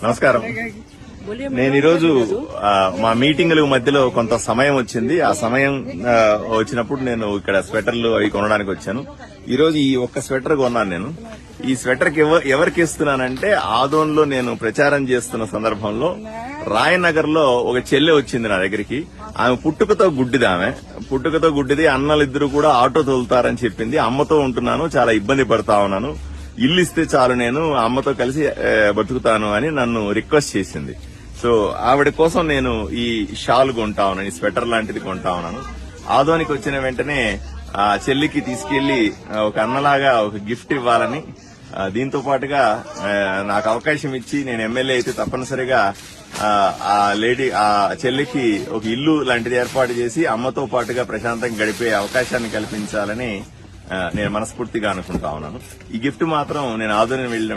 నమస్కారం. నేను ఈరోజు మా మీటింగుల మధ్యలో కొంత సమయం వచ్చింది. ఆ సమయం వచ్చినప్పుడు నేను ఇక్కడ స్వెటర్లు అవి కొనడానికి వచ్చాను. ఈ రోజు ఈ ఒక్క స్వెటర్ కొన్నాను. నేను ఈ స్వెటర్ ఎవరికి ఇస్తున్నానంటే ఆదోన్లో నేను ప్రచారం చేస్తున్న సందర్భంలో రాయనగర్ లో ఒక చెల్లె వచ్చింది నా దగ్గరికి. ఆమె పుట్టుకతో గుడ్డిది. అన్నలిద్దరూ కూడా ఆటో తోలుతారని చెప్పింది. అమ్మతో ఉంటున్నాను, చాలా ఇబ్బంది పడతా ఉన్నాను, ఇల్లు ఇస్తే చాలు నేను అమ్మతో కలిసి బతుకుతాను అని నన్ను రిక్వెస్ట్ చేసింది. సో ఆవిడ కోసం నేను ఈ షాల్ కొంటా ఉన్నాను, ఈ స్వెటర్ లాంటిది కొంటా ఉన్నాను. ఆదోనికి వచ్చిన వెంటనే ఆ చెల్లికి తీసుకెళ్లి ఒక అన్నలాగా ఒక గిఫ్ట్ ఇవ్వాలని, దీంతో పాటుగా నాకు అవకాశం ఇచ్చి నేను ఎమ్మెల్యే అయితే తప్పనిసరిగా ఆ చెల్లికి ఒక ఇల్లు లాంటిది ఏర్పాటు చేసి అమ్మతో పాటుగా ప్రశాంతంగా గడిపే అవకాశాన్ని కల్పించాలని నేను మనస్ఫూర్తిగా అనుకుంటా ఉన్నాను. ఈ గిఫ్ట్ మాత్రం నేను ఆదోని వెళ్ళిన